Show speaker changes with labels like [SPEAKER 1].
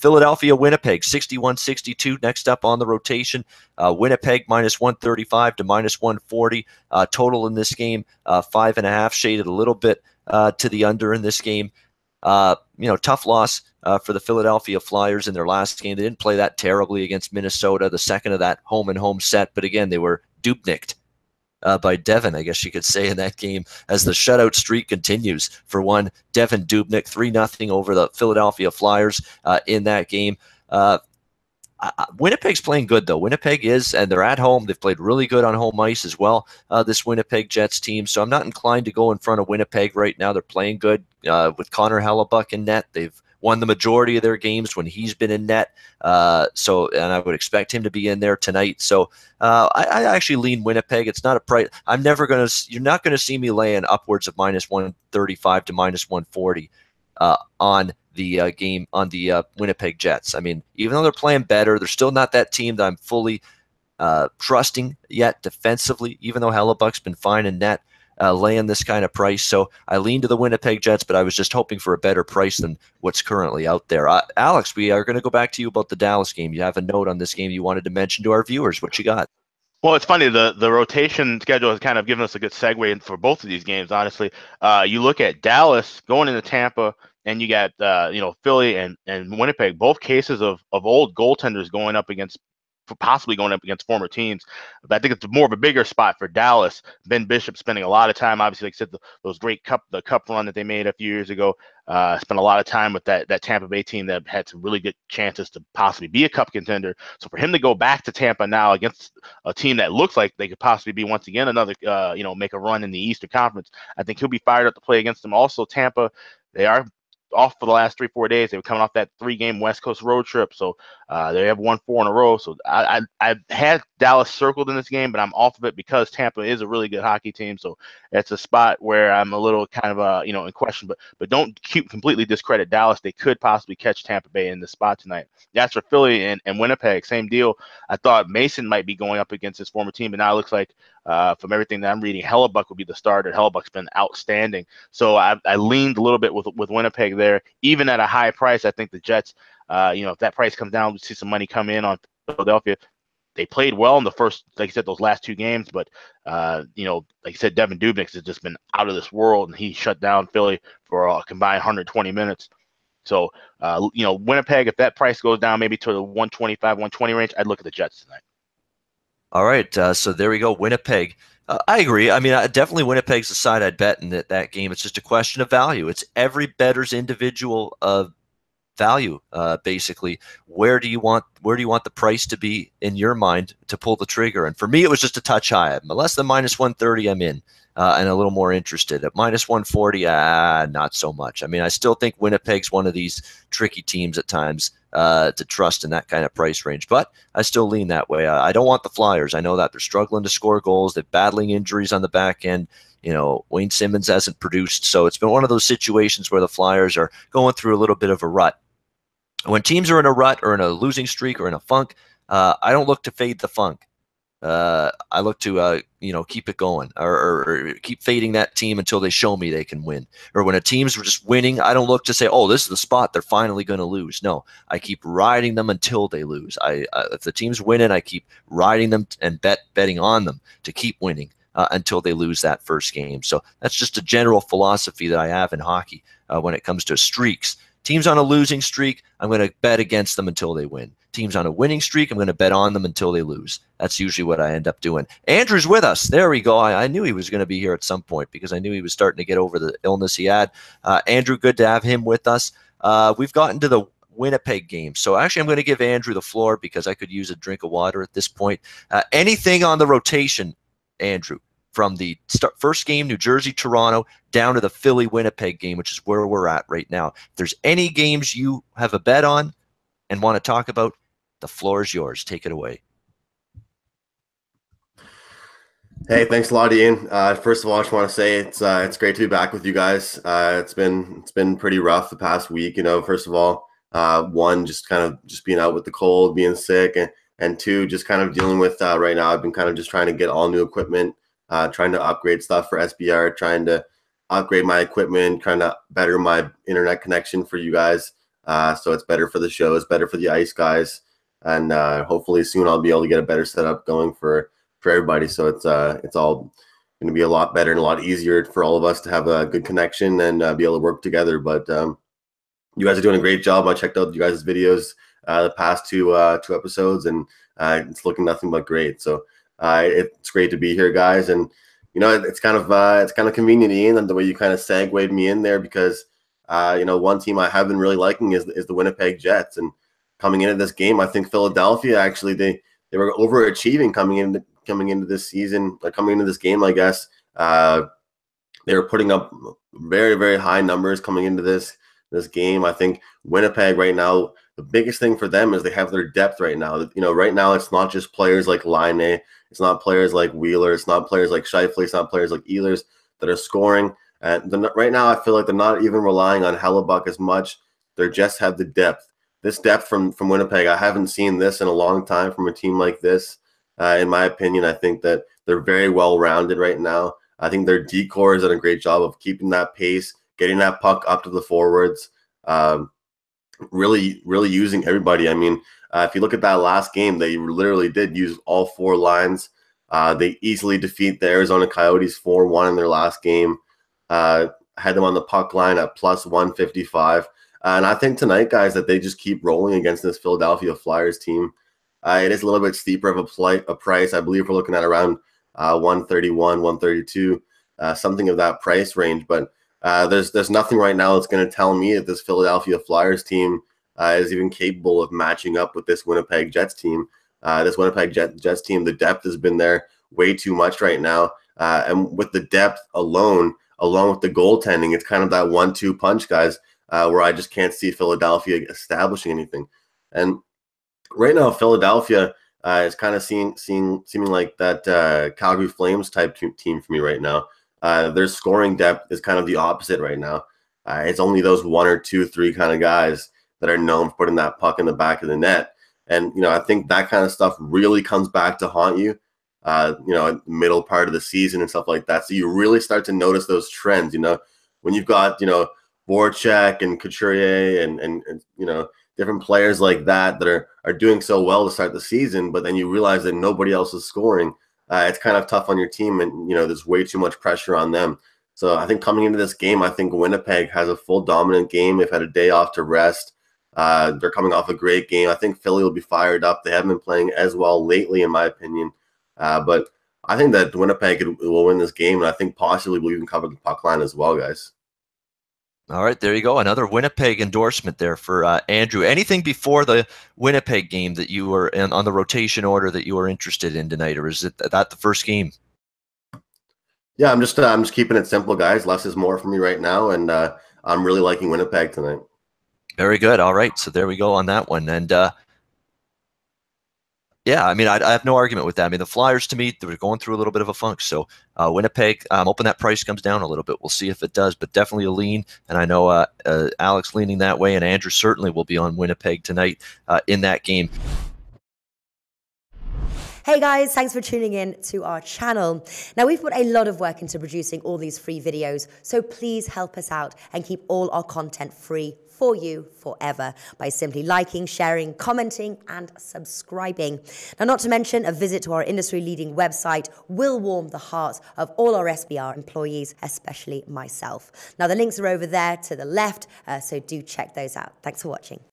[SPEAKER 1] Philadelphia, Winnipeg, 61-62 next up on the rotation. Winnipeg minus 135 to minus 140. Total in this game, 5.5, shaded a little bit to the under in this game. Tough loss for the Philadelphia Flyers in their last game. They didn't play that terribly against Minnesota, the second of that home-and-home set. But again, they were dupnicked by Devin, I guess you could say, in that game as the shutout streak continues. For one, Devin Dubnyk, 3-0 over the Philadelphia Flyers in that game. Winnipeg's playing good, though. Winnipeg is, and they're at home. They've played really good on home ice as well, this Winnipeg Jets team. So I'm not inclined to go in front of Winnipeg right now. They're playing good with Connor Hellebuck in net. They've won the majority of their games when he's been in net. And I would expect him to be in there tonight. So I actually lean Winnipeg. It's not a price. You're not going to see me laying upwards of minus 135 to minus 140 on the game on the Winnipeg Jets. I mean, even though they're playing better, they're still not that team that I'm fully trusting yet defensively, even though Hellebuck's been fine in net. Laying this kind of price. So I lean to the Winnipeg Jets, but I was just hoping for a better price than what's currently out there. Alex, we are going to go back to you about the Dallas game. You have a note on this game you wanted to mention to our viewers. What you got?
[SPEAKER 2] Well, it's funny. The rotation schedule has kind of given us a good segue for both of these games, honestly. You look at Dallas going into Tampa, and you got Philly and Winnipeg, both cases of old goaltenders possibly going up against former teams. But I think it's more of a bigger spot for Dallas. Ben Bishop spending a lot of time, obviously, like I said, those great cup run that they made a few years ago. Spent a lot of time with that Tampa Bay team that had some really good chances to possibly be a cup contender. So for him to go back to Tampa now against a team that looks like they could possibly be once again another, make a run in the Eastern Conference, I think he'll be fired up to play against them. Also, Tampa, they are off for the last 3-4 days. They were coming off that 3-game West Coast road trip, so they have won 4 in a row. So I had Dallas circled in this game, but I'm off of it because Tampa is a really good hockey team. So it's a spot where I'm a little kind of in question. But don't completely discredit Dallas. They could possibly catch Tampa Bay in this spot tonight. That's for Philly and Winnipeg. Same deal. I thought Mason might be going up against his former team, but now it looks like from everything that I'm reading, Hellebuck will be the starter. Hellebuck's been outstanding. So I leaned a little bit with Winnipeg there. Even at a high price, I think the Jets, if that price comes down, we see some money come in on Philadelphia. They played well in the first, like I said, those last 2 games. But, like I said, Devin Dubnyk has just been out of this world, and he shut down Philly for a combined 120 minutes. So, Winnipeg, if that price goes down maybe to the 125, 120 range, I'd look at the Jets tonight.
[SPEAKER 1] All right, so there we go, Winnipeg. I agree. I mean, definitely Winnipeg's the side I'd bet in that game. It's just a question of value. It's every bettor's individual value, basically. Where do you want the price to be in your mind to pull the trigger? And for me, it was just a touch high. Less than minus 130, I'm in. And a little more interested. At minus 140, not so much. I mean, I still think Winnipeg's one of these tricky teams at times to trust in that kind of price range, but I still lean that way. I don't want the Flyers. I know that they're struggling to score goals. They're battling injuries on the back end. Wayne Simmons hasn't produced, so it's been one of those situations where the Flyers are going through a little bit of a rut. When teams are in a rut or in a losing streak or in a funk, I don't look to fade the funk. I look to keep it going or keep fading that team until they show me they can win. Or when a team's just winning, I don't look to say, oh, this is the spot they're finally going to lose. No, I keep riding them until they lose. If the team's winning, I keep riding them and betting on them to keep winning until they lose that first game. So that's just a general philosophy that I have in hockey when it comes to streaks. Teams on a losing streak, I'm going to bet against them until they win. Teams on a winning streak, I'm going to bet on them until they lose. That's usually what I end up doing. Andrew's with us. There we go. I knew he was going to be here at some point because I knew he was starting to get over the illness he had. Andrew, good to have him with us. We've gotten to the Winnipeg game. So actually, I'm going to give Andrew the floor because I could use a drink of water at this point. Anything on the rotation, Andrew? From the first game, New Jersey-Toronto, down to the Philly-Winnipeg game, which is where we're at right now. If there's any games you have a bet on and want to talk about, the floor is yours. Take it away.
[SPEAKER 3] Hey, thanks a lot, Ian. First of all, I just want to say it's great to be back with you guys. It's been pretty rough the past week. First of all, one, just being out with the cold, being sick, and two, just kind of dealing with right now. I've been kind of just trying to get all new equipment. Trying to upgrade stuff for SBR, trying to upgrade my equipment, trying to better my internet connection for you guys. So it's better for the show, it's better for the ice guys, and hopefully soon I'll be able to get a better setup going for everybody. So it's all going to be a lot better and a lot easier for all of us to have a good connection and be able to work together. But you guys are doing a great job. I checked out you guys' videos the past two episodes, and it's looking nothing but great. So it's great to be here, guys. And it's kind of convenient, Ian, and the way you kind of segued me in there, because one team I have been really liking is the Winnipeg Jets. And coming into this game, I think Philadelphia actually they were overachieving coming into this season, coming into this game, I guess. They were putting up very, very high numbers coming into this game. I think Winnipeg right now, the biggest thing for them is they have their depth right now. Right now it's not just players like Laine, it's not players like Wheeler, it's not players like Scheifele, it's not players like Ehlers that are scoring. And right now I feel like they're not even relying on Hellebuck as much. They just have the depth. This depth from Winnipeg, I haven't seen this in a long time from a team like this. In my opinion, I think that they're very well-rounded right now. I think their decor has done a great job of keeping that pace, getting that puck up to the forwards, really using everybody. I mean, if you look at that last game, they literally did use all four lines. They easily defeat the Arizona Coyotes 4-1 in their last game. Had them on the puck line at plus 155. And I think tonight, guys, that they just keep rolling against this Philadelphia Flyers team. It is a little bit steeper of a price. I believe we're looking at around 131, 132, something of that price range. But there's nothing right now that's going to tell me that this Philadelphia Flyers team is even capable of matching up with this Winnipeg Jets team. This Winnipeg Jets team, the depth has been there way too much right now. And with the depth along with the goaltending, it's kind of that 1-2 punch, guys, where I just can't see Philadelphia establishing anything. And right now, Philadelphia is kind of seeming like that Calgary Flames type team for me right now. Their scoring depth is kind of the opposite right now. It's only those 1 or 2, 3 kind of guys that are known for putting that puck in the back of the net. And, I think that kind of stuff really comes back to haunt you, middle part of the season and stuff like that. So you really start to notice those trends, when you've got, Voracek and Couturier and different players like that are doing so well to start the season, but then you realize that nobody else is scoring. It's kind of tough on your team, and there's way too much pressure on them. So I think coming into this game, I think Winnipeg has a full dominant game. They've had a day off to rest. They're coming off a great game. I think Philly will be fired up. They haven't been playing as well lately, in my opinion. But I think that Winnipeg will win this game, and I think possibly will even cover the puck line as well, guys.
[SPEAKER 1] All right, there you go. Another Winnipeg endorsement there for Andrew. Anything before the Winnipeg game that you were on the rotation order that you were interested in tonight, or is that the first game?
[SPEAKER 3] Yeah, I'm just keeping it simple, guys. Less is more for me right now, and I'm really liking Winnipeg tonight.
[SPEAKER 1] Very good. All right, so there we go on that one. And yeah, I mean, I have no argument with that. I mean, the Flyers, to me, they're going through a little bit of a funk. So Winnipeg, I'm hoping that price comes down a little bit. We'll see if it does, but definitely a lean. And I know Alex leaning that way, and Andrew certainly will be on Winnipeg tonight in that game.
[SPEAKER 4] Hey guys, thanks for tuning in to our channel. Now, we've put a lot of work into producing all these free videos, so please help us out and keep all our content free for you forever by simply liking, sharing, commenting, and subscribing. Now, not to mention, a visit to our industry-leading website will warm the hearts of all our SBR employees, especially myself. Now, the links are over there to the left, so do check those out. Thanks for watching.